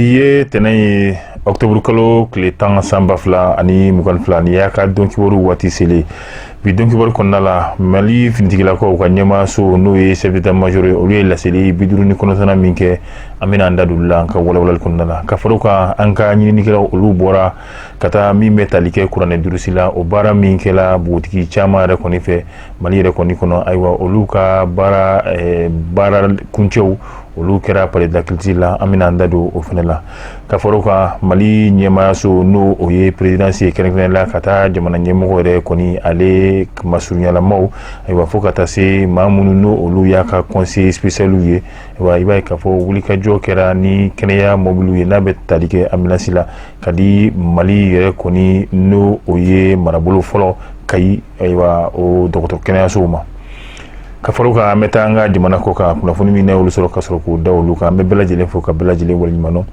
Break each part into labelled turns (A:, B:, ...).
A: Biye tene octobre kalo kile tan samba fila ani mugan fila ni y'a ka dɔnkibaru waati sele bi dɔnkibaru kɔnɔna la Mali finitigilakaw ka ɲɛmaaso n'o ye chef d'état major ye olu ye laseli 59 min kɛ an bɛna an da don la an ka walawalali kɔnɔna la ka fara o kan an ka ɲininikɛlaw olu bɔra ka taa min bɛ tali kɛ kuranɛ durusi la o baara min kɛla bogotigi caman yɛrɛ kɔni fɛ Mali yɛrɛ kɔni kɔnɔ ayiwa olu ka baara kuncɛw olu kɛra palais de la culture la an bɛna an da don o fana la ka fara o kan Mali ɲɛmaayaso n'o o ye présidence ye kɛrɛnkɛrɛnnen la ka taa jamana ɲɛmɔgɔ yɛrɛ kɔni ale masurunyalamaw ayiwa fo ka taa se maa minnu n'o olu y'a ka conseil spécial ye ayiwa i b'a ye k'a fɔ wulikajɔ kɛra ni kɛnɛya mobiliw ye n'a bɛ tali kɛ ambulance la ka di Mali yɛrɛ kɔni n'o o ye marabolo fɔlɔ Kayi ayiwa o dɔgɔtɔrɔ kɛnɛyasow ma ka fara o kan an bɛ taa an ka jamana kɔ kan kunnafoni min n'a y'olu sɔrɔ ka sɔrɔ k'o da olu kan an bɛ bɛɛ lajɛlen fo ka bɛɛ lajɛlen waleɲuman dɔn.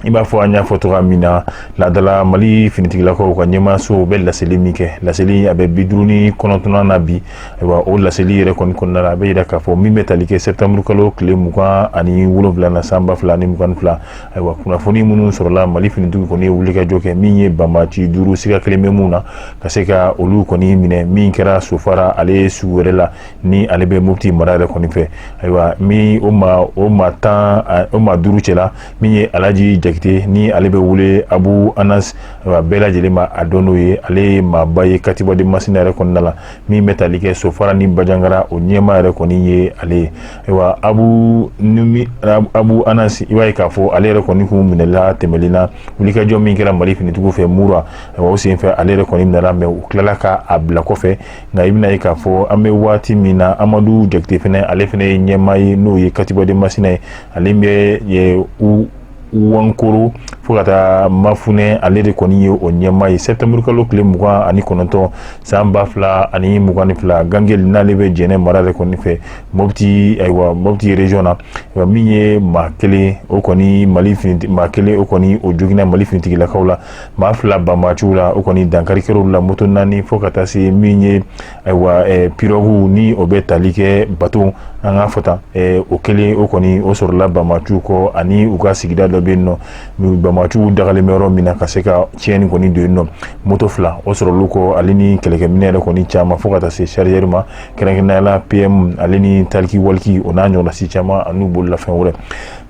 A: I b'a fɔ an y'a fɔ cogoya min na laadala Mali finitigilakaw ka ɲɛmaaso bɛ laseli min kɛ laseli a bɛ 59 na bi ayiwa o laseli yɛrɛ kɔni kɔnɔna la a bɛ yira k'a fɔ min bɛ tali kɛ septembre kalo tile 27 na san 2022 ayiwa kunnafoni minnu sɔrɔla Mali finitigi kɔni ye wulikajɔ kɛ min ye banbaaci 5 siga kelen bɛ mun na ka se ka olu kɔni minɛ min kɛra sofara ale sugu wɛrɛ la ni ale bɛ Mopti mara yɛrɛ kɔni fɛ ayiwa min o maa 5 cɛla min ye Alaji Jakite ni ale bɛ wele Abu Anas ayiwa bɛɛ lajɛlen ma a dɔn n'o ye ale ye maaba ye Katiba de Masina yɛrɛ kɔnɔna la min bɛ tali kɛ sofara ni Bajangara o ɲɛmaa yɛrɛ kɔni ye ale ye ayiwa Abu Anas i b'a ye k'a fɔ ale yɛrɛ kɔni kun minɛla tɛmɛlen na wulikajɔ min kɛra Mali finitigiw fɛ Mura ayiwa o senfɛ ale yɛrɛ kɔni minɛla mɛ u tilala ka a bila kɔfɛ nka i bɛna ye k'a fɔ an bɛ waati min na Amadu Jakite fɛnɛ ale fɛnɛ ye ɲɛmaa ye n'o ye Katiba de Masina ye ale bɛ Wankoro fo ka taa Mafunɛ ale de kɔni ye o ɲɛmaa ye septembre kalo tile 29 san 2022 Gangeli n'ale bɛ Jɛnɛ mara de kɔni fɛ Mopti région na min ye maa kelen o kɔni maa kelen o kɔni o joginna Mali finitigilakaw la maa 2 banbaaciw la o kɔni dankari kɛr'u la moto 4 fo ka taa se min ye pirogue ni o bɛ tali kɛ bateau an ka fɔ tan o kelen o kɔni o sɔrɔla banbaaciw kɔ ani u ka sigida dɔ bɛ yen nɔ banbaaciw dagalen bɛ yɔrɔ min na ka se ka tiɲɛni kɔni don yen nɔ moto 2 o sɔrɔlu kɔ ale ni kɛlɛkɛminɛ yɛrɛ kɔni caman fo ka taa se chargeur ma kɛrɛnkɛrɛnnenya la PM ale ni taliki waliki o n'a ɲɔgɔnna si caman ani bololafɛn wɛrɛ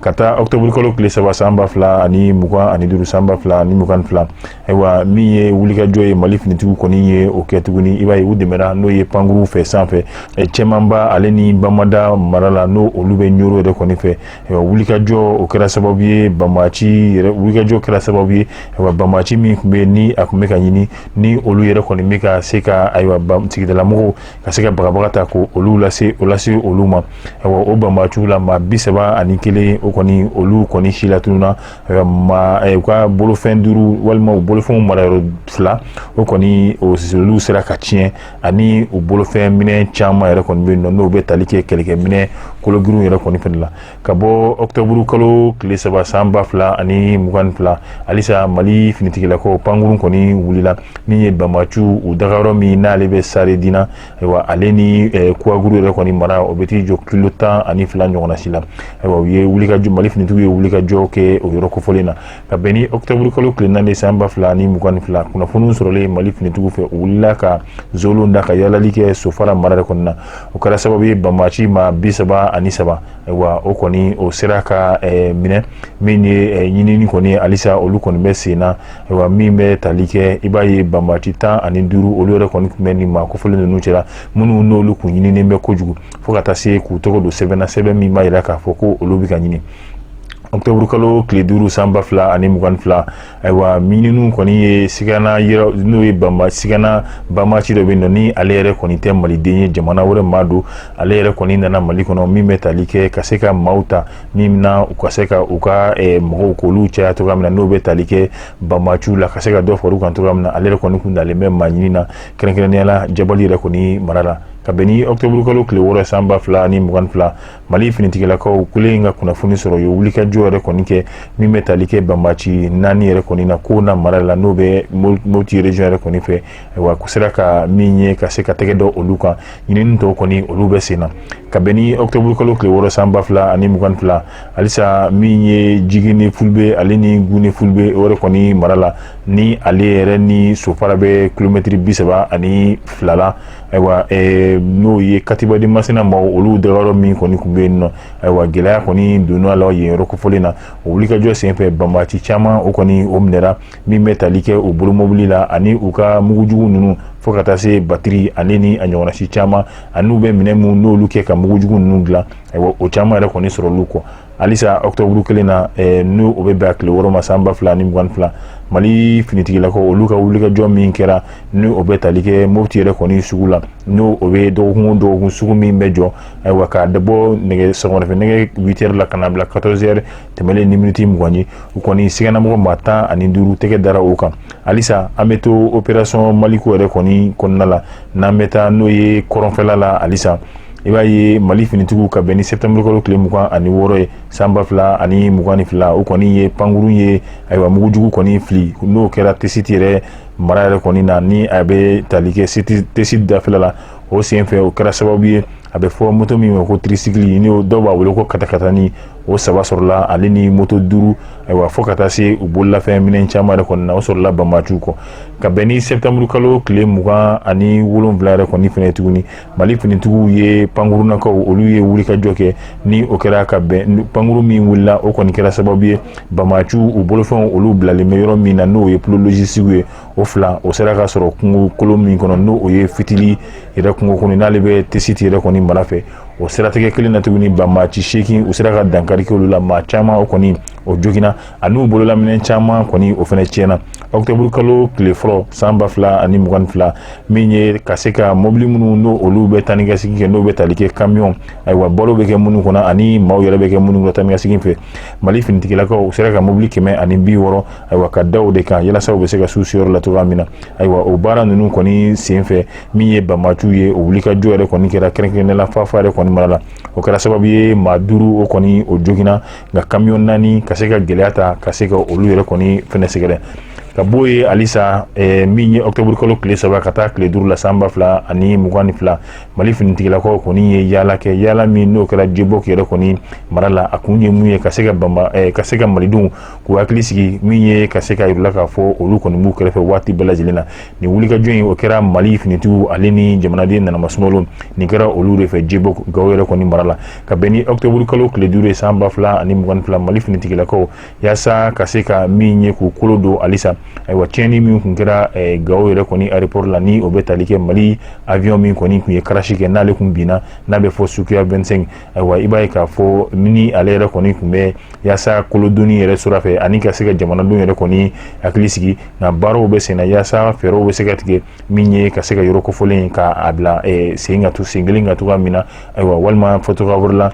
A: ka taa octobre kalo tile 3 san 2025 san 2022 ayiwa min ye wulikajɔ ye Mali finitigiw kɔni ye o kɛ tuguni i b'a ye u dɛmɛra n'o ye pankuru fɛ sanfɛ cɛmanba ale ni Bamada mara la n'o olu bɛ ɲoro yɛrɛ kɔni fɛ ayiwa wulikajɔ o kɛra sababu ye wulikajɔ kɛra sababu ye ayiwa banbaaci min tun bɛ ni a tun bɛ ka ɲini ni olu yɛrɛ kɔni bɛ ka se ka ayiwa sigidalamɔgɔw ka se ka bagabaga ta ko olu lase olu ma ayiwa o banbaaciw la maa 31 o kɔni olu kɔni si la tununa u ka bolofɛn 5 walima u bolofɛnw marayɔrɔ 2 o kɔni olu sera ka tiɲɛ ani u bolofɛn minɛ caman yɛrɛ kɔni bɛ yen nɔ n'o bɛ tali kɛ kɛlɛkɛminɛ kologirinw yɛrɛ kɔni fana la ka bɔ octobre kalo tile 3 san 2022 halisa Mali finitigilakaw pankuru kɔni wulila min ye banbaaciw u dagayɔrɔ min n'ale bɛ Sare Dina ayiwa ale ni Kouagourou yɛrɛ kɔni mara o bɛ t'i jɔ kilo 12 ɲɔgɔnna si la ayiwa u ye wulikajɔ Mali finitigiw ye wulikajɔ kɛ o yɔrɔ kofɔlen na ka bɛn ni octobre kalo tile 4 san 2022 kunnafoniw sɔrɔlen Mali finitigiw fɛ u wulila ka zolo da ka yaalali kɛ sofara mara de kɔnɔna o kɛra sababu ye banbaaci maa 33 ayiwa o kɔni o sera ka minɛ min ye ɲinini kɔni halisa olu kɔni bɛ sen na ayiwa min bɛ tali kɛ i b'a ye banbaaci 15 olu yɛrɛ kɔni tun bɛ ni maa kofɔlen ninnu cɛla minnu n'olu kun ɲininen bɛ kojugu fo ka taa se k'u tɔgɔ don sɛbɛn na sɛbɛn min b'a yira k'a fɔ ko olu bɛ ka ɲini octobre kalo tile 5 san 2022 ayiwa minnu kɔni ye sigana yɔrɔ n'o ye sigana banbaaci dɔ bɛ yen nɔ ni ale yɛrɛ kɔni tɛ maliden ye jamana wɛrɛ maa don ale yɛrɛ kɔni nana Mali kɔnɔ min bɛ tali kɛ ka se ka maaw ta min na u ka se ka u ka mɔgɔw k'olu caya cogoya min na n'o bɛ tali kɛ banbaaciw la ka se ka dɔ fara u kan cogoya min na ale yɛrɛ kɔni kun dalen bɛ maa ɲini na kɛrɛnkɛrɛnnenya la Jabali yɛrɛ kɔni mara la ka bɛn octobre kalo tile 6 san 2022 Mali finitigilakaw kule nga kunnafoni sɔrɔ yo wuli ka jɔ yɛrɛ kɔni kɛ min bɛ tali kɛ banbaci 4 yɛrɛ kɔni na ko na mara la n'o bɛ Mopti region yɛrɛ kɔni fɛ wa ko sera ka min ye ka se ka tɛgɛ dɔ olu kan ɲinini tɔw kɔni olu bɛ sen na ka bɛn octobre kalo tile 6 san 2022 halisa min ye Jigini Fulbe ale ni Gune Fulbe o yɛrɛ kɔni mara la ni ale yɛrɛ ni Sofara bɛ kilomɛtiri 32 la ayiwa n'o ye Katiba di Masina ma olu dagayɔrɔ min kɔni kun bɛ yen nɔ ayiwa gɛlɛya kɔni donna la yen yɔrɔ kofɔlen na o wuli ka jɔ senfɛ banbaci caman o kɔni o minɛra min bɛ tali kɛ o bolo mobili la ani u ka mugujugu ninnu fo ka taa se batiri ale ni a ɲɔgɔnna si caman ani n'u bɛ minɛ mun n'olu kɛ ka mugujugu ninnu dilan ayiwa o caman yɛrɛ kɔni sɔrɔ olu kɔ halisa octobre kelen na n'o o bɛ bɛn a tile 6 ma san 2022 Mali finitigilakaw olu ka wulikajɔ min kɛra ni o bɛ tali kɛ Mopti yɛrɛ kɔni sugu la n'o o bɛ dɔgɔkun sugu min bɛ jɔ ayiwa ka dabɔ sɔgɔmafɛ nɛgɛ 8h la ka na bila 14h tɛmɛlen ni miniti 20 ye u kɔni sigannamɔgɔ maa 15 tɛgɛ dara o kan halisa an bɛ to opération Maliko yɛrɛ kɔni kɔnɔna la n'an bɛ taa n'o ye kɔrɔnfɛla la halisa i b'a ye Mali finitigiw ka bɛn ni septembre kalo tile 26 ye san 2022 o kɔni ye pankuru ye ayiwa mugujugu kɔni fili n'o kɛra Tesiti yɛrɛ mara yɛrɛ kɔni na ni a bɛ tali kɛ Tesiti dafɛla la o senfɛ o kɛra sababu ye a bɛ fɔ moto min ma ko tricycle ni dɔw b'a wele ko katakatani o 7 sɔrɔla ale ni moto 5 ayiwa fo ka taa se u bololafɛn minɛn caman yɛrɛ kɔni na o sɔrɔla banbaciw kɔ ka bɛn ni septembre kalo tile 27 yɛrɛ kɔni fɛnɛ tuguni Mali finitigiw ye pankurunakaw olu ye wuli ka jɔ kɛ ni o kɛra ka bɛn pankuru min wulila o kɔni kɛra sababu ye banbaciw u bolofɛnw olu bilalen bɛ yɔrɔ min na n'o ye polo logistique ye o fila o sera ka sɔrɔ kungo kolon min kɔnɔ n'o o ye fitili yɛrɛ kungo kɔnɔ n'ale bɛ Tesiti yɛrɛ kɔni mara fɛ o siratigɛ kelen na tuguni banbaci 8 u sera ka dankari kɛ olu la maa caman o kɔni o jogina ani u bololaminɛn caman kɔni o fɛnɛ tiɲɛna octobre kalo tile fɔlɔ san 2022 min ye ka se ka mobili minnu n'o olu bɛ tani ka segin kɛ n'o bɛ tali kɛ camion ayiwa balo bɛ kɛ minnu kɔnɔ ani maaw yɛrɛ bɛ kɛ minnu kɔnɔ tani ka segin fɛ Mali finitigilakaw u sera ka mobili 160 ayiwa ka da o de kan yalasa u bɛ se ka s'u seyɔrɔ la cogoya min na ayiwa o baara ninnu kɔni senfɛ min ye banbaciw ye o wuli ka jɔ yɛrɛ kɔni kɛra kɛrɛnkɛrɛnnenya la Fafa yɛrɛ kɔni mara la o kɛra sababu ye maa 5 o kɔni o jogina nka camion 4 ka se ka gɛlɛya ta ka se ka olu yɛrɛ kɔni fɛnɛ sɛgɛrɛ ka bɔ ye halisa min ye octobre kalo tile 3 ka taa tile 5 la san 2022 Mali finitigilakaw kɔni ye yaala kɛ yaala min n'o kɛra Djibok yɛrɛ kɔni mara la a kun ye mun ye ka se ka malidenw k'u hakili sigi min ye ka se ka yirula k'a fɔ olu kɔni b'u kɛrɛfɛ waati bɛɛ lajɛlen na nin wulikajɔ in o kɛra Mali finitigiw ale ni jamanaden Nanama Sumaworo nin kɛra olu de fɛ Djibok Gawo yɛrɛ kɔni mara la ka bɛn ni octobre kalo tile 5 san 2022 Mali finitigilakaw yaasa ka se ka min ye k'u kolo don halisa ayiwa tiɲɛni min kun kɛra Gawo yɛrɛ kɔni aéroport la ni o bɛ tali kɛ Mali avion min kɔni kun ye crash kɛ n'ale kun binna n'a bɛ fɔ Sukuya 25 ayiwa i b'a ye k'a fɔ ni ale yɛrɛ kɔni kun bɛ yaasa kolodonni yɛrɛ sira fɛ ani ka se ka jamanadenw yɛrɛ kɔni hakili sigi nka baaraw bɛ sen na yaasa fɛɛrɛw bɛ se ka tigɛ min ye ka se ka yɔrɔ kofɔlen k'a bila sen kelen ka cogoya min na ayiwa walima fɔ cogoya wɛrɛ la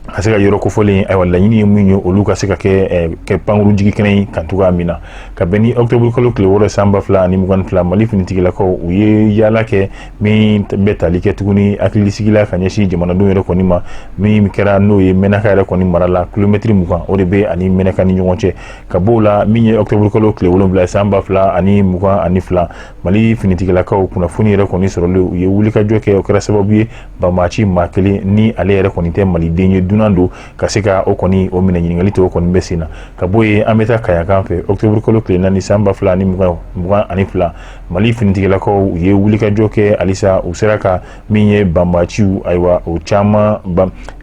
A: ka se ka yɔrɔ kofɔlen ayiwa laɲini ye min ye olu ka se ka kɛ pankuru jigi kɛnɛ ye kan cogoya min na ka bɛn ni octobre kalo tile 6 san 2022 Mali finitigilakaw u ye yaala kɛ min bɛ tali kɛ tuguni hakilisigila ka ɲɛsin jamanadenw yɛrɛ kɔni ma min kɛra n'o ye Mɛnaka yɛrɛ kɔni mara la kilomɛtiri 20 o de bɛ ani Mɛnaka ni ɲɔgɔn cɛ ka b'o la min ye octobre kalo tile 7 san 2022 Mali finitigilakaw kunnafoni yɛrɛ kɔni sɔrɔlen u ye wulikajɔ kɛ o kɛra sababu ye banbaci maa 1 ni ale yɛrɛ kɔni tɛ maliden ye dunan do ka se ka o kɔni o minɛ ɲininkali tɛ o kɔni bɛ sen na ka bɔ yen an bɛ taa Kayakan fɛ octobre kalo tile 4 san 2022 Mali finitigilakaw u ye wulikajɔ kɛ halisa u sera ka min ye banbaciw ayiwa o caman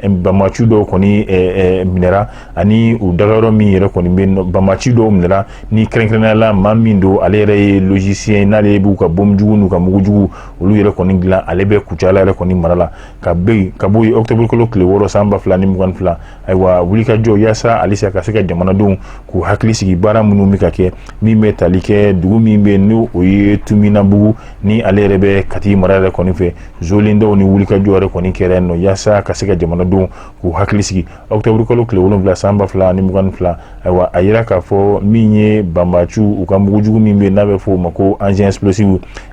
A: banbaciw dɔw kɔni minɛra ani u dagayɔrɔ min yɛrɛ kɔni bɛ banbaci dɔw minɛra ni kɛrɛnkɛrɛnnenya la maa min do ale yɛrɛ ye logicien n'ale b'u ka bomjugu n'u ka mugujugu olu yɛrɛ kɔni dilan ale bɛ Kucala yɛrɛ kɔni mara la ka bɔ yen octobre kalo tile 6 san 2022 ni mugan fila ayiwa wulikajɔ yaasa halisa ka se ka jamanadenw k'u hakili sigi baara minnu bɛ ka kɛ min bɛ tali kɛ dugu min bɛ n'o o ye Tuminabugu ni ale yɛrɛ bɛ Kati mara yɛrɛ kɔni fɛ Zolendaw ni wulikajɔ yɛrɛ kɔni kɛra yen nɔ yaasa ka se ka jamanadenw k'u hakili sigi octobre kalo tile 7 san 2022 ayiwa a yira k'a fɔ min ye banbaaciw u ka mugujugu min bɛ n'a bɛ fɔ o ma ko engin explosif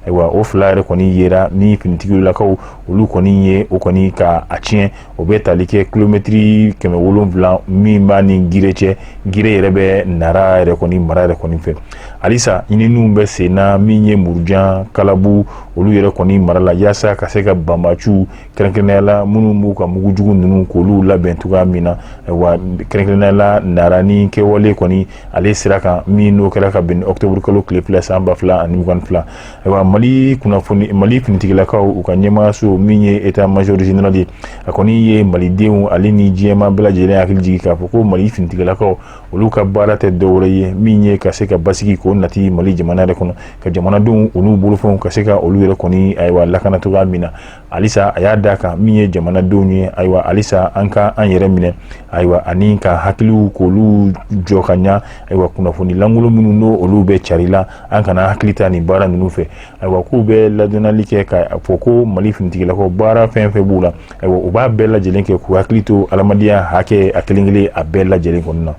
A: ayiwa o fila yɛrɛ kɔni yera ni finitigilakaw olu kɔni ye o kɔni ka a tiɲɛ o bɛ tali kɛ kilomɛtiri 700 min b'a ni Gire cɛ Gire yɛrɛ bɛ Nara yɛrɛ kɔni mara yɛrɛ kɔni fɛ halisa ɲininiw bɛ sen na min ye Murujan Kalabu olu yɛrɛ kɔni mara la yaasa ka se ka banbaaciw kɛrɛnkɛrɛnnenya la minnu b'u ka mugujugu ninnu k'olu labɛn cogoya min na ayiwa kɛrɛnkɛrɛnnenya la Nara ni kɛwale kɔni ale sira kan min n'o kɛra ka bɛn octobre kalo tile 2 san 2022 ayiwa Mali finitigilakaw u ka ɲɛmaayaso min ye état major général ye a kɔni ye malidenw ale ni diɲɛma bɛɛ lajɛlen hakili jigi k'a fɔ ko Mali finitigilakaw olu ka baara tɛ dɔwɛrɛ ye min ye ka se ka basigi k'o nati Mali jamana yɛrɛ kɔnɔ ka jamanadenw olu bolofɛnw ka se ka olu yɛrɛ kɔni ayiwa lakana cogoya min na halisa a y'a d'a kan min ye jamanadenw ye ayiwa halisa an ka an yɛrɛ minɛ ayiwa ani ka hakiliw k'olu jɔ ka ɲa ayiwa kunnafoni langolo minnu n'o olu bɛ carila an kana hakili ta nin baara ninnu fɛ ayiwa k'u bɛ ladɔnnali kɛ k'a fɔ ko Mali finitigilakaw baara fɛn fɛn b'u la ayiwa u b'a bɛɛ lajɛlen kɛ k'u hakili to adamadenya hakɛ a kelen kelen a bɛɛ lajɛlen kɔnɔna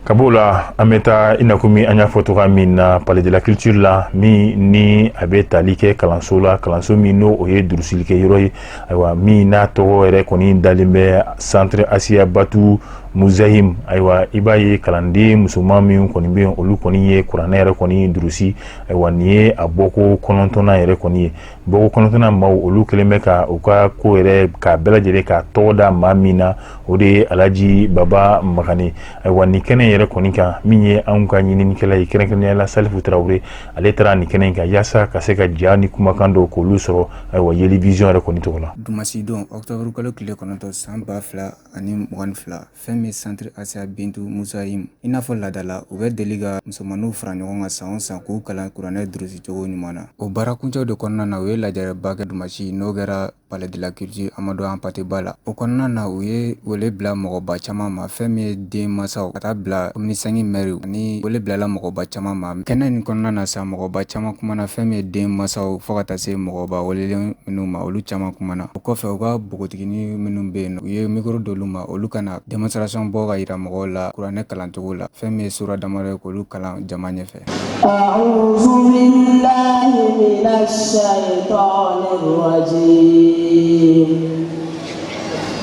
A: ka b'o la an bɛ taa i na komi an y'a fɔ cogoya min na Palais de la Culture la min ni a bɛ tali kɛ kalanso la kalanso min n'o o ye durusilikɛ yɔrɔ ye ayiwa min n'a tɔgɔ yɛrɛ kɔni dalen bɛ Centre Asia Batu Muzahim ayiwa i b'a ye kalanden musoman min kɔni bɛ yen olu kɔni ye kuranɛ yɛrɛ kɔni durusi ayiwa nin ye a bɔko 9nan yɛrɛ kɔni ye bɔko 9nan maaw olu kɛlen bɛ ka u ka ko yɛrɛ k'a bɛɛ lajɛlen ka tɔgɔ da maa min na o de ye Alaji Baba Magane ayiwa nin kɛnɛ yɛrɛ kɔni kan min ye anw ka ɲininikɛla ye kɛrɛnkɛrɛnnenya la Salifu Tarawele ale taara nin kɛnɛ in kan yaasa ka se ka ja ni kumakan dɔw k'olu sɔrɔ ayiwa Yeli Vision yɛrɛ kɔni tɔgɔ la
B: Dumasi don octobre kalo tile 9 san 2022 fɛn min Centre Asia Bintu Muzahim i n'a fɔ ladala u bɛ deli ka musomaninw fara ɲɔgɔn kan san o san k'u kalan kuranɛ durusi cogo ɲuman na o baara kuncɛw de kɔnɔna na u ye lajɛrɛba kɛ Dumasi n'o kɛra Palais de la Culture Amadu Ampateba la o kɔnɔna na u ye wele bila mɔgɔba caman ma fɛn min ye den masaw ka taa bila communisangi mɛriw ani wele bilala mɔgɔba caman ma kɛnɛ nin kɔnɔna na sa mɔgɔba caman kumana fɛn min ye den masaw fɔ ka taa se mɔgɔba welelen minnu ma olu caman kumana o kɔfɛ u ka bogotigini minnu bɛ yen u ye micro d'olu ma olu kana démonstration bɔ ka yira mɔgɔw la kuranɛ kalancogo la fɛn min ye sura damadɔ ye k'olu kalan jama ɲɛfɛ
C: A'udhu billahi minash shaitanir rajim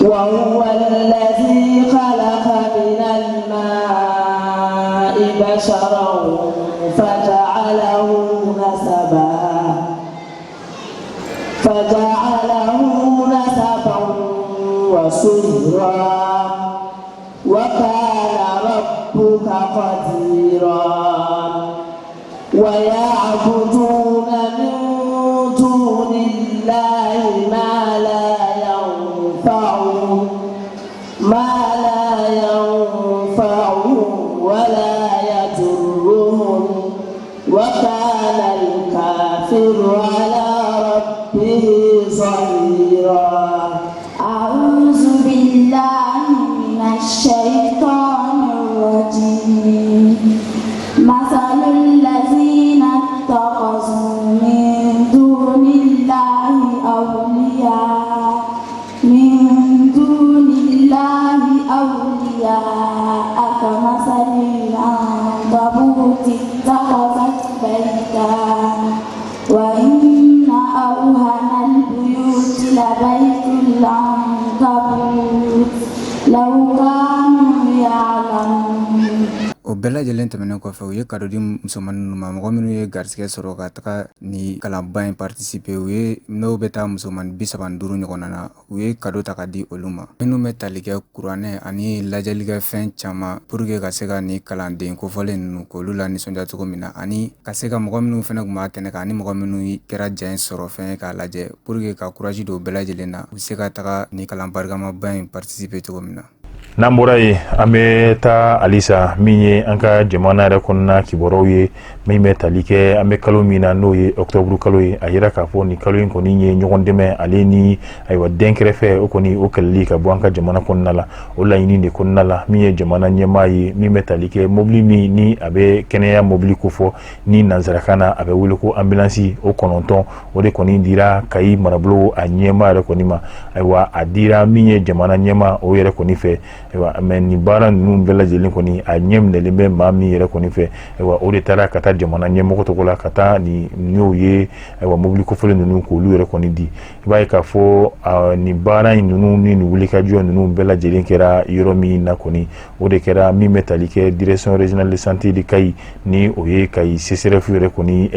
C: wa huwa alladhi khalaqa minal ma'i basharan faja'alahu nasaban wa sihra wa kana rabbuka qadira ويعبدون من دون الله ما لا ينفعهم ولا يضرهم وكان الكافر على ربه ظهيرا
D: أعوذ بالله من الشيطان الرجيم مثل الذين اتخذوا من دون الله أولياء كمثل العنكبوت اتخذت بيتا وإن أوهن البيوت لبيت العنكبوت لو كانوا يعلمون
B: o bɛɛ lajɛlen tɛmɛnen kɔfɛ u ye kado di musomaninw ma mɔgɔ minnu ye garisɛgɛ sɔrɔ ka taga ni kalanba in participer u ye n'o bɛ taa musomanin 35 ɲɔgɔnna na u ye kado ta ka di olu ma minnu bɛ tali kɛ kuranɛ ani lajɛlikɛ fɛn caman pour que ka se ka ni kalanden kofɔlen ninnu k'olu la nisɔndiya cogo min na ani ka se ka mɔgɔ minnu fɛnɛ kun b'a kɛnɛ kan ani mɔgɔ minnu kɛra ja in sɔrɔ fɛn k'a lajɛ pour que ka courage don u bɛɛ lajɛlen na u se ka taga ni kalan barikamaba in participer cogo min na
A: n'an bɔra yen an bɛ taa halisa min ye an ka jamana yɛrɛ kɔnɔna kibaruyaw ye min bɛ tali kɛ an bɛ kalo min na n'o ye octobre kalo ye a yira k'a fɔ nin kalo in kɔni ye ɲɔgɔn dɛmɛ ale ni ayiwa den kɛrɛfɛ o kɔni o kɛlɛli ka bɔ an ka jamana kɔnɔna la o laɲini de kɔnɔna la min ye jamana ɲɛmaa ye min bɛ tali kɛ mobili min ni a bɛ kɛnɛya mobili ko fɔ ni nanzarakan na a bɛ wele ko ambulance o 9 o de kɔni dira Kayi marabolo a ɲɛmaa yɛrɛ kɔni ma ayiwa a dira min ye jamana ɲɛmaa o yɛrɛ kɔni fɛ ayiwa mais nin baara ninnu bɛɛ lajɛlen kɔni a ɲɛ minɛlen bɛ maa min yɛrɛ kɔni fɛ ayiwa o de taara ka taa jamana ɲɛmɔgɔ tɔgɔ la ka taa n'o ye ayiwa mobili kofɔlen ninnu k'olu yɛrɛ kɔni di i b'a ye k'a fɔ nin baara in ninnu ni nin wulikajɔ ninnu bɛɛ lajɛlen kɛra yɔrɔ min na kɔni o de kɛra min bɛ tali kɛ direction régionale de santé de Kayi ni o ye Kayi CCRF yɛrɛ kɔni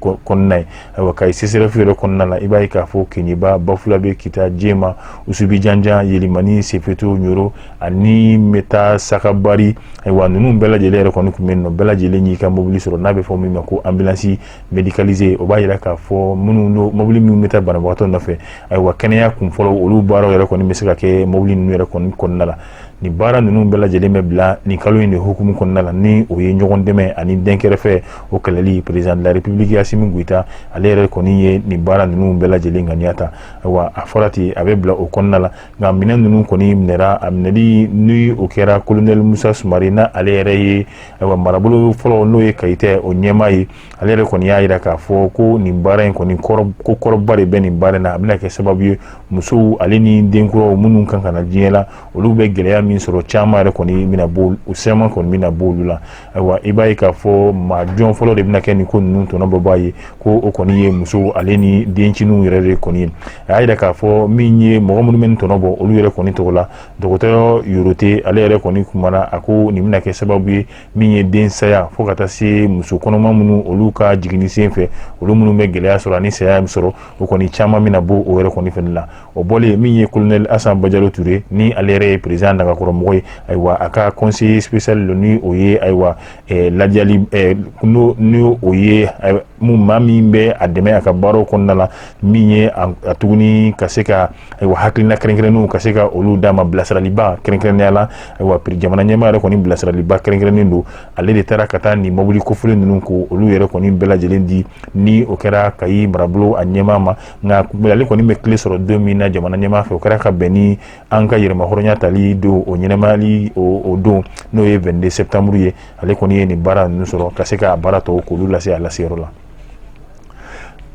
A: kɔnɔna ye ayiwa Kayi CCRF yɛrɛ kɔnɔna la i b'a ye k'a fɔ Keɲeba Bafulabe Kita Jema Usubi Janjan Yelimani Sefeto Ɲoro ani Meta Sakabari ayiwa ninnu bɛɛ lajɛlen yɛrɛ kɔni tun bɛ yen nɔ bɛɛ lajɛlen y'i ka mobili sɔrɔ n'a bɛ fɔ min ma ko ambulance médicalisée o b'a jira k'a fɔ minnu mobili minnu bɛ taa banabagatɔ nɔfɛ ayiwa kɛnɛya kun fɔlɔ olu baaraw yɛrɛ kɔni bɛ se ka kɛ mobili ninnu yɛrɛ kɔni kɔnɔna la nin baara ninnu bɛɛ lajɛlen bɛ bila nin kalo in de hukumu kɔnɔna la ni o ye ɲɔgɔn dɛmɛ ani den kɛrɛfɛ o kɛlɛli président de la république Assimi Goïta ale yɛrɛ kɔni ye nin baara ninnu bɛɛ lajɛlen ŋaniya ta ayiwa a fɔra ten a bɛ bila o kɔnɔna la nka minɛn ninnu kɔni minɛra a minɛli ni o kɛra colonel Musa Sumare na ale yɛrɛ ye ayiwa marabolo fɔlɔ n'o ye Kayitɛ o ɲɛmaa ye ale yɛrɛ kɔni y'a jira k'a fɔ ko nin baara in kɔni ko kɔrɔba de bɛ nin baara in na a bɛna kɛ sababu ye musow ale ni denkuraw minnu kan ka na diɲɛ la olu bɛ gɛlɛya min sɔrɔ caman yɛrɛ kɔni bɛna bɔ o sɛman kɔni bɛna bɔ olu la ayiwa i b'a ye k'a fɔ maa jɔn fɔlɔ de bɛna kɛ nin ko ninnu tɔnɔ bɔ b'a ye ko o kɔni ye muso ale ni denciniw yɛrɛ de kɔni ye a y'a jira k'a fɔ min ye mɔgɔ minnu bɛ nin tɔnɔ bɔ olu yɛrɛ kɔni tɔgɔ la dɔgɔtɔrɔ Yorote ale yɛrɛ kɔni kumana a ko nin bɛna kɛ sababu ye min ye den saya fo ka taa se muso kɔnɔma minnu olu ka jiginni sen fɛ olu minnu bɛ gɛlɛya sɔrɔ ani saya min sɔrɔ o kɔni caman bɛna bɔ o yɛrɛ kɔni fɛnɛ la o bɔlen min ye colonel Asan Bajalo Ture ni ale yɛrɛ ye président Nagakɔrɔmɔgɔ ye ayiwa a ka conseiller spécial ni o ye ayiwa lajali n'o o ye maa min bɛ a dɛmɛ a ka baaraw kɔnɔna la min ye a tuguni ka se ka ayiwa hakilina kɛrɛnkɛrɛnnenw ka se ka olu d'a ma bilasiraliba kɛrɛnkɛrɛnnenya la ayiwa jamana ɲɛmaa yɛrɛ kɔni bilasiraliba kɛrɛnkɛrɛnnen don ale de taara ka taa nin mobili kofɔlen ninnu ko olu yɛrɛ kɔni bɛɛ lajɛlen di ni o kɛra Kayi marabolo a ɲɛmaa ma nka ale kɔni bɛ tile sɔrɔ don min na jamana ɲɛmaa fɛ o kɛra ka bɛn ni an ka yɛrɛmahɔrɔnya tali don o ɲɛnɛmayali o don n'o ye 22 septembre ye ale kɔni ye nin baara ninnu sɔrɔ ka se ka baara tɔw k'olu lase a laseyɔrɔ la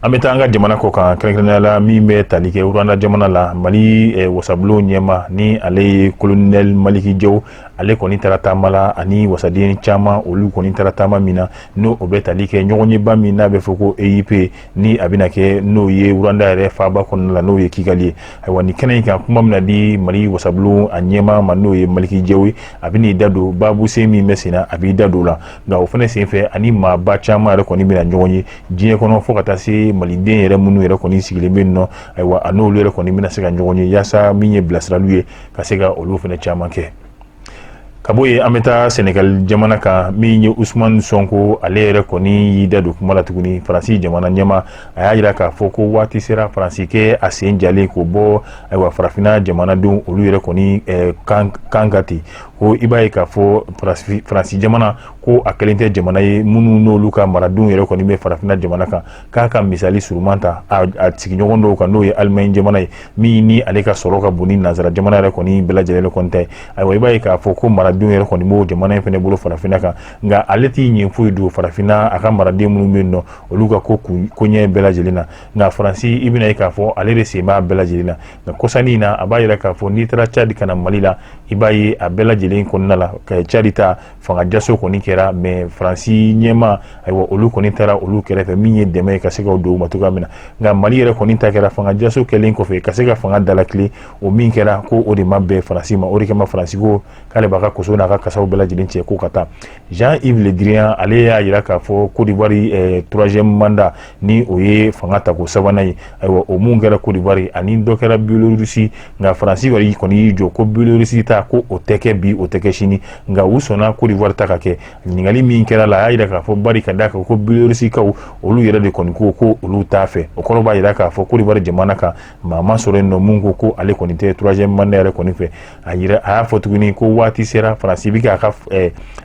A: an bɛ taa an ka jamana kɔ kan kɛrɛnkɛrɛnnenya la min bɛ tali kɛ Rwanda jamana la Mali wasabulon ɲɛma ni ale ye colonel Maliki Jaw ale kɔni taara taama la ani wasaden caman olu kɔni taara taama min na n'o o bɛ tali kɛ ɲɔgɔn ɲɛba min n'a bɛ fɔ ko EIP ni a bɛna kɛ n'o ye Rwanda yɛrɛ faaba kɔnɔna la n'o ye Kigali ye ayiwa nin kɛnɛ in kan kuma min na di Mali wasabulon a ɲɛma ma n'o ye Maliki Jaw ye a bɛ n'i da don baabu sen min bɛ sen na a b'i da don o la nka o fana senfɛ ani maaba caman yɛrɛ kɔni bɛna ɲɔgɔn ye diɲɛ kɔnɔ fo ka taa se maliden yɛrɛ minnu yɛrɛ kɔni sigilen bɛ yen nɔ ayiwa a n'olu yɛrɛ kɔni bɛna se ka ɲɔgɔn ye yaasa min ye bilasiraliw ye ka se ka olu fana caman kɛ ka bɔ yen an bɛ taa Senegal jamana kan min ye Usmane Sonko ale yɛrɛ kɔni y'i da don kuma la tuguni Faransi jamana ɲɛma a y'a jira k'a fɔ ko waati sera Faransi kɛ a sen jalen k'o bɔ ayiwa farafinna jamanadenw olu yɛrɛ kɔni kan ka ten ko i b'a ye k'a fɔ Faransi jamana ko a kɛlen tɛ jamana ye minnu n'olu ka maradenw yɛrɛ kɔni bɛ farafinna jamana kan k'a ka misali suruman ta a sigiɲɔgɔn dɔw kan n'o ye Allemagne jamana ye min ni ale ka sɔrɔ ka bon ni nanzara jamana yɛrɛ kɔni bɛɛ lajɛlen kɔni tɛ ayiwa i b'a ye k'a fɔ ko maradenw yɛrɛ kɔni b'o jamana in fana bolo farafinna kan nka ale t'i ɲɛ foyi don farafinna a ka maraden minnu bɛ yen nɔ olu ka koɲɛ bɛɛ lajɛlen na nka Faransi i bɛna ye k'a fɔ ale de sen b'a bɛɛ lajɛlen na nka kɔsannin in na a b'a jira k'a fɔ n'i taara Tchad ka na Mali la i b'a ye a bɛɛ lajɛlen kɔnɔna la ka Tchad ta fanga jaso kɔni kɛra mais Faransi ɲɛma ayiwa olu kɔni taara olu kɛrɛfɛ min ye dɛmɛ ye ka se ka don u ma cogoya min na nka Mali yɛrɛ kɔni ta kɛra fanga jaso kɛlen kɔfɛ ka se ka fanga dalakile o min kɛra ko o de ma bɛn Faransi ma o de kama Faransi ko k'ale b'a ka koso n'a ka kasaw bɛɛ lajɛlen cɛ ko ka taa Jean-Yves Le Drian ale y'a yira k'a fɔ Côte d'Ivoire 3e mandat ni o ye fanga ta ko sabanan ye ayiwa o mun kɛra Côte d'Ivoire ani dɔ kɛra Biélorussie nka Faransi kɔni y'i jɔ ko Biélorussie ta ko o tɛ kɛ bi o tɛ kɛ sini nka u sɔnna Côte d'Ivoire ta ka kɛ ɲininkali min kɛra la a y'a yira k'a fɔ bari ka d'a kan ko Biélorussie kaw olu yɛrɛ de kɔni ko olu t'a fɛ o kɔrɔ b'a yira k'a fɔ Côte d'Ivoire jamana kan maa ma sɔrɔ yen nɔ mun ko ale kɔni tɛ 3e mandat yɛrɛ kɔni fɛ a y'a fɔ tuguni ko waati sera Faransi bɛ k'a ka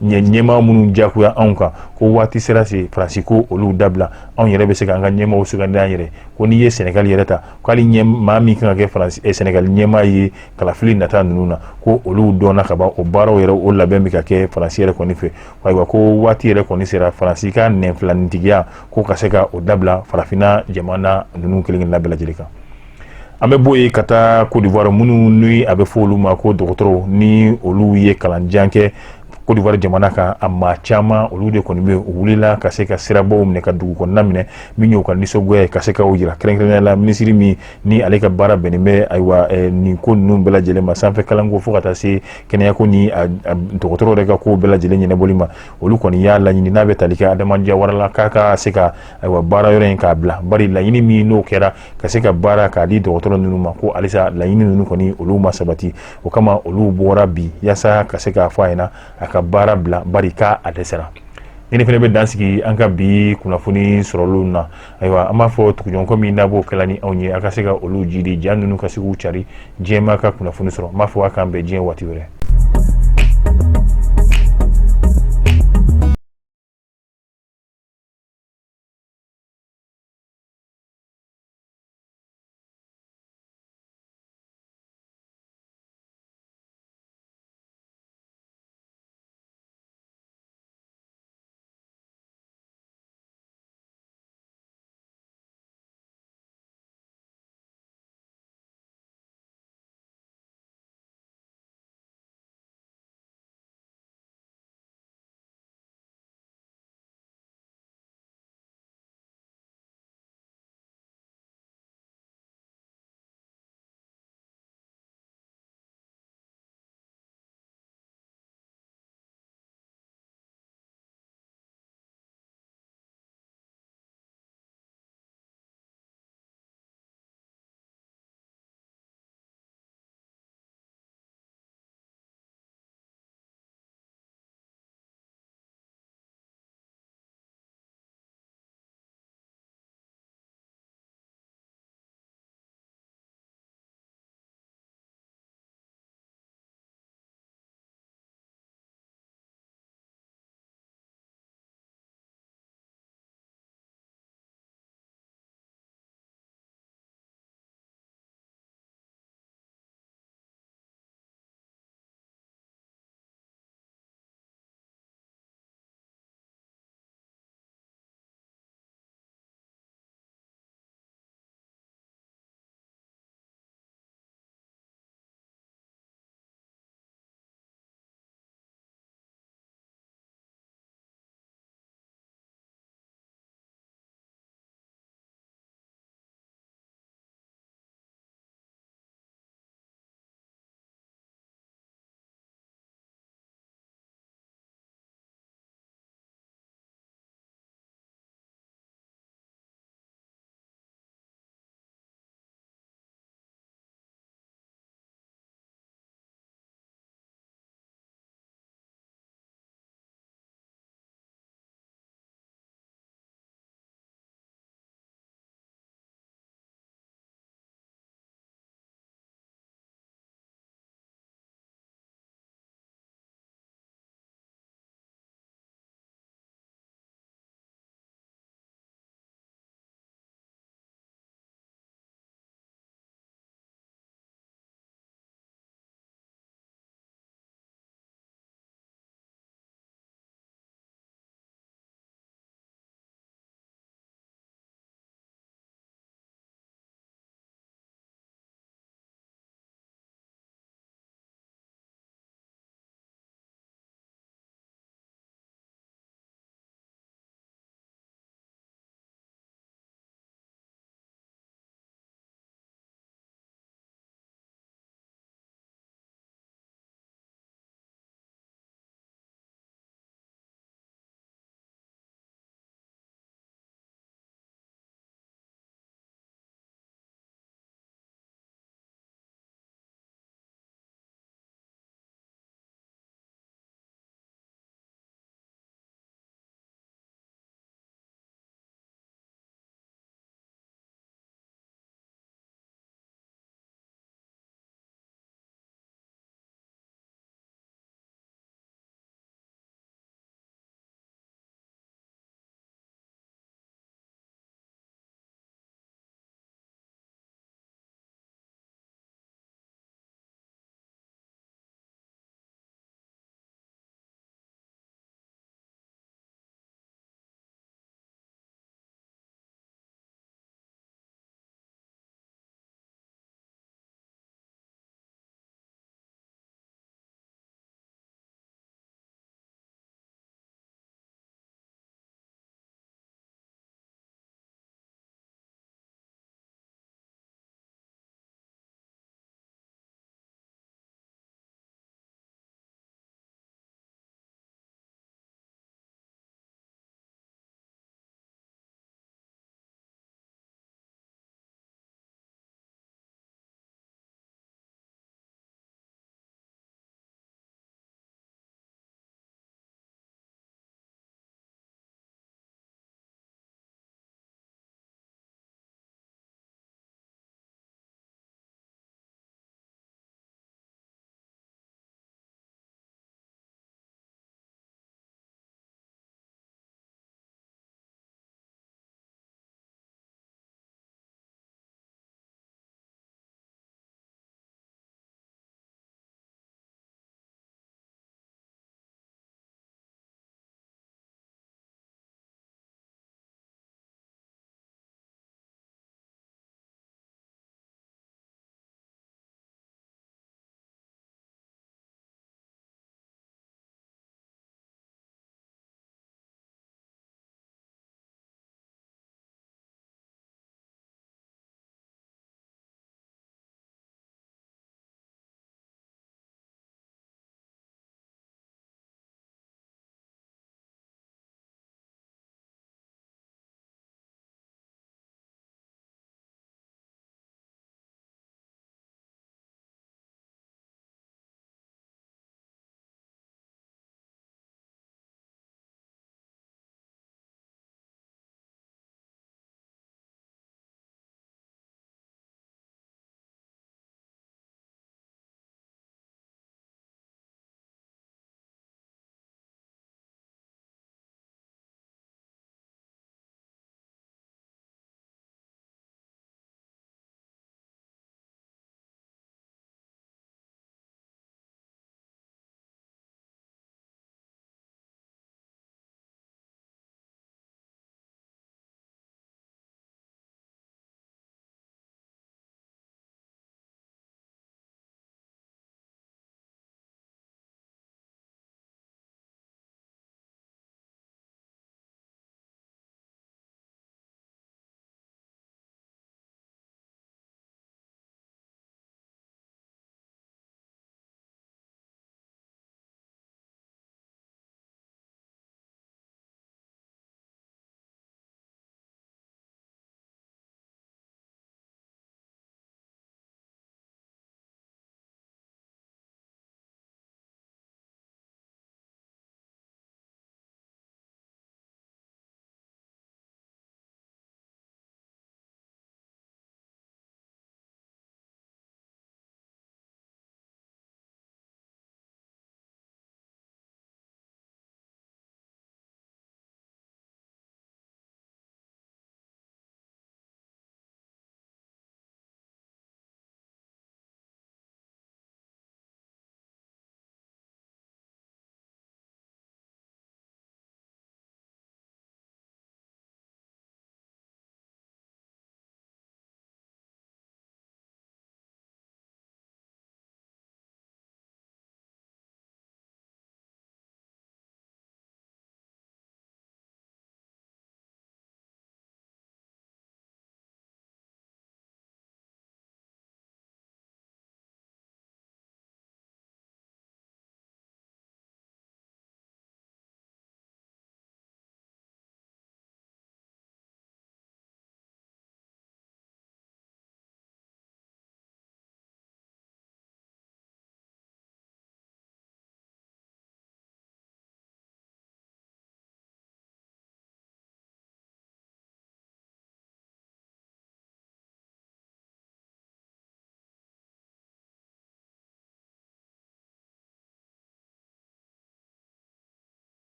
A: ɲɛmaa minnu jagoya anw kan ko waati sera se Faransi ko olu dabila anw yɛrɛ bɛ se k'an ka ɲɛmaaw sugandi an yɛrɛ ko n'i ye Sénégal yɛrɛ ta k'ale maa min kan ka kɛ Sénégal ɲɛmaa ye kalafili nata ninnu na ko olu dɔnna ka ban o baaraw yɛrɛ o labɛn bɛ ka kɛ Faransi yɛrɛ kɔni fɛ ayiwa ko waati yɛrɛ kɔni sera Faransi ka nɛnfilanitigiya ko ka se ka o dabila farafinna jamana ninnu kelen bɛɛ lajɛlen kan an bɛ bɔ yen ka taa Côte d'Ivoire minnu ni a bɛ fɔ olu ma ko dɔgɔtɔrɔw ni olu ye kalanjan kɛ Côte d'Ivoire jamana kan a maa caman olu de kɔni bɛ u wulila ka se ka sirabaw minɛ ka dugu kɔnɔna minɛ min y'u ka nisɔngoya ye ka se ka o jira kɛrɛnkɛrɛnnenya la minisiri min ni ale ka baara bɛnnen bɛ ayiwa nin ko ninnu bɛɛ lajɛlen ma sanfɛ kalanko fo ka taa se kɛnɛyako ni dɔgɔtɔrɔw yɛrɛ ka ko bɛɛ lajɛlen ɲɛnabɔli ma olu kɔni y'a laɲini n'a bɛ tali kɛ Adama Jawara la k'a ka se ka ayiwa baara yɔrɔ in k'a bila bari laɲini min n'o kɛra ka se ka baara k'a di dɔgɔtɔrɔ ninnu ma ko halisa laɲini ninnu kɔni olu ma sabati o kama olu bɔra bi yaasa ka se k'a fɔ a ɲɛna a ka baara bila bari k'a dɛsɛra ni fana bɛ dan sigi an ka bi kunnafoni sɔrɔlu na ayiwa an b'a fɔ tuguɲɔgɔn min n'a b'o kɛla ni anw ye a ka se ka olu jidi ja ninnu ka se k'u cari diɲɛmaa ka kunnafoni sɔrɔ n b'a fɔ a k'an bɛn diɲɛ waati wɛrɛ